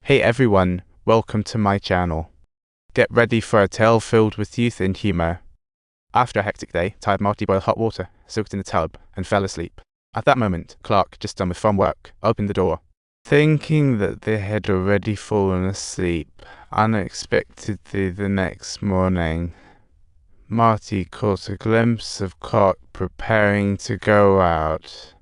Hey everyone, welcome to my channel. Get ready for a tale filled with youth and humor. After a hectic day, tired Marty boiled hot water, soaked in the tub, and fell asleep. At that moment, Clark, just done with farm work, opened the door. Thinking that they had already fallen asleep, unexpectedly the next morning, Marty caught a glimpse of Clark preparing to go out.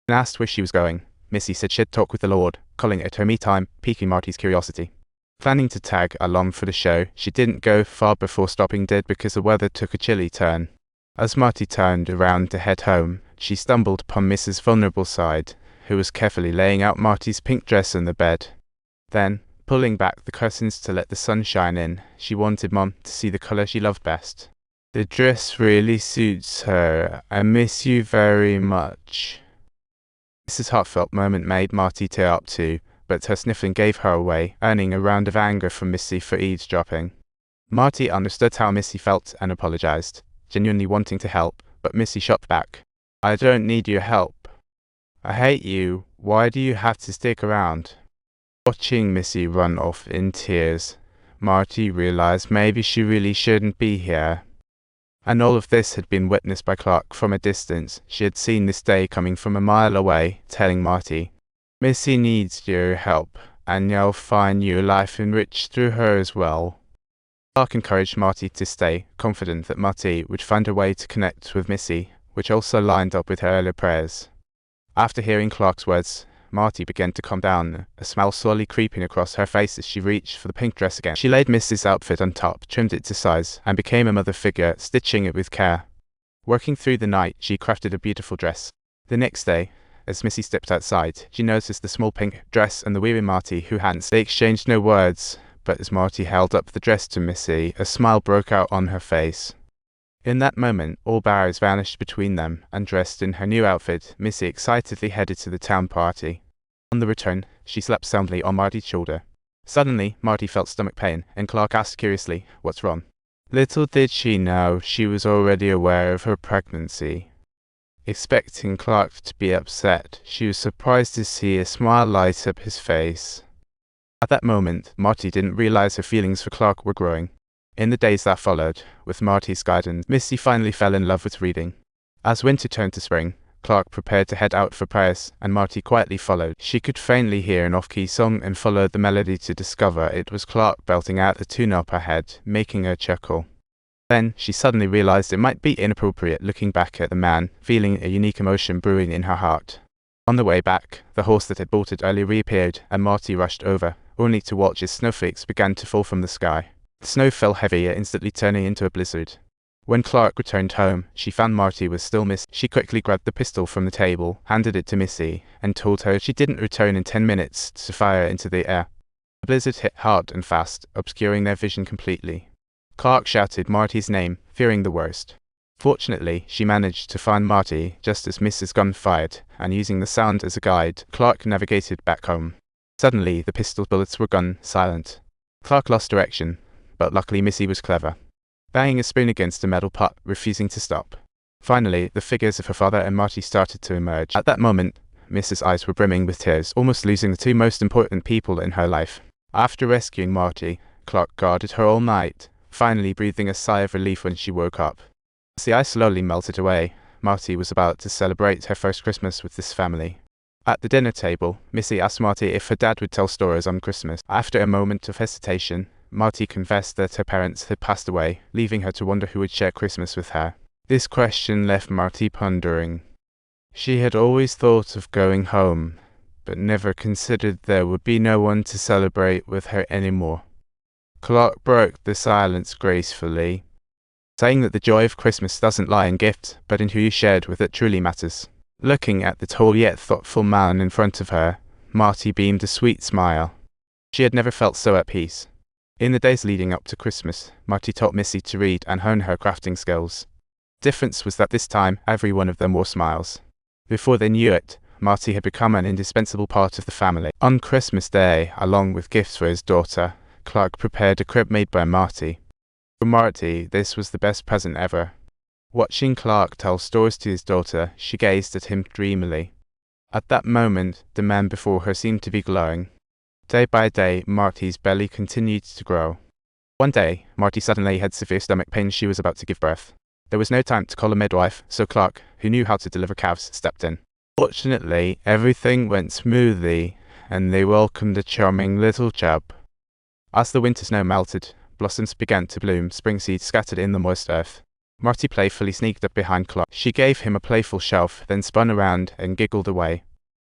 When asked where she was going, Missy said she'd talk with the Lord, calling it her me time, piquing Marty's curiosity. Planning to tag along for the show, she didn't go far before stopping dead because the weather took a chilly turn. As Marty turned around to head home, she stumbled upon Mrs. Vulnerable Side, who was carefully laying out Marty's pink dress on the bed. Then, pulling back the curtains to let the sun shine in, she wanted Mom to see the color she loved best. "The dress really suits her. I miss you very much." Mrs. Heartfelt moment made Marty tear up too, but her sniffling gave her away, earning a round of anger from Missy for eavesdropping. Marty understood how Missy felt and apologized, genuinely wanting to help, but Missy shot back. "I don't need your help. I hate you. Why do you have to stick around?" Watching Missy run off in tears, Marty realized maybe she really shouldn't be here. And all of this had been witnessed by Clark from a distance. She had seen this day coming from a mile away, telling Marty, "Missy needs your help, and you'll find your life enriched through her as well." Clark encouraged Marty to stay, confident that Marty would find a way to connect with Missy, which also lined up with her earlier prayers. After hearing Clark's words, Marty began to calm down, a smile slowly creeping across her face as she reached for the pink dress again. She laid Missy's outfit on top, trimmed it to size, and became a mother figure, stitching it with care. Working through the night, she crafted a beautiful dress. The next day, as Missy stepped outside, she noticed the small pink dress and the weary Marty who hadn't. They exchanged no words, but as Marty held up the dress to Missy, a smile broke out on her face. In that moment, all barriers vanished between them, and dressed in her new outfit, Missy excitedly headed to the town party. On the return, she slept soundly on Marty's shoulder. Suddenly, Marty felt stomach pain, and Clark asked curiously, "What's wrong?" Little did she know she was already aware of her pregnancy. Expecting Clark to be upset, she was surprised to see a smile light up his face. At that moment, Marty didn't realize her feelings for Clark were growing. In the days that followed, with Marty's guidance, Missy finally fell in love with reading. As winter turned to spring, Clark prepared to head out for prayers, and Marty quietly followed. She could faintly hear an off-key song and followed the melody to discover it was Clark belting out a tune up ahead, making her chuckle. Then, she suddenly realized it might be inappropriate looking back at the man, feeling a unique emotion brewing in her heart. On the way back, the horse that had bolted earlier reappeared, and Marty rushed over, only to watch as snowflakes began to fall from the sky. The snow fell heavier, instantly turning into a blizzard. When Clark returned home, she found Marty was still missing. She quickly grabbed the pistol from the table, handed it to Missy, and told her she didn't return in 10 minutes to fire into the air. The blizzard hit hard and fast, obscuring their vision completely. Clark shouted Marty's name, fearing the worst. Fortunately, she managed to find Marty just as Mrs. gun fired, and using the sound as a guide, Clark navigated back home. Suddenly, the pistol bullets were gone silent. Clark lost direction, but luckily Missy was clever, banging a spoon against a metal pot, refusing to stop. Finally, the figures of her father and Marty started to emerge. At that moment, Mrs. eyes were brimming with tears, almost losing the two most important people in her life. After rescuing Marty, Clark guarded her all night, finally breathing a sigh of relief when she woke up. As the ice slowly melted away, Marty was about to celebrate her first Christmas with this family. At the dinner table, Missy asked Marty if her dad would tell stories on Christmas. After a moment of hesitation, Marty confessed that her parents had passed away, leaving her to wonder who would share Christmas with her. This question left Marty pondering. She had always thought of going home, but never considered there would be no one to celebrate with her anymore. Clark broke the silence gracefully, saying that the joy of Christmas doesn't lie in gifts, but in who you shared with it truly matters. Looking at the tall yet thoughtful man in front of her, Marty beamed a sweet smile. She had never felt so at peace. In the days leading up to Christmas, Marty taught Missy to read and hone her crafting skills. The difference was that this time, every one of them wore smiles. Before they knew it, Marty had become an indispensable part of the family. On Christmas Day, along with gifts for his daughter, Clark prepared a crib made by Marty. For Marty, this was the best present ever. Watching Clark tell stories to his daughter, she gazed at him dreamily. At that moment, the man before her seemed to be glowing. Day by day, Marty's belly continued to grow. One day, Marty suddenly had severe stomach pain. She was about to give birth. There was no time to call a midwife, so Clark, who knew how to deliver calves, stepped in. Fortunately, everything went smoothly, and they welcomed a charming little chub. As the winter snow melted, blossoms began to bloom, spring seeds scattered in the moist earth. Marty playfully sneaked up behind Clark. She gave him a playful shove, then spun around and giggled away.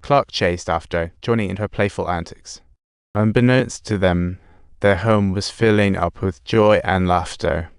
Clark chased after, joining in her playful antics. Unbeknownst to them, their home was filling up with joy and laughter.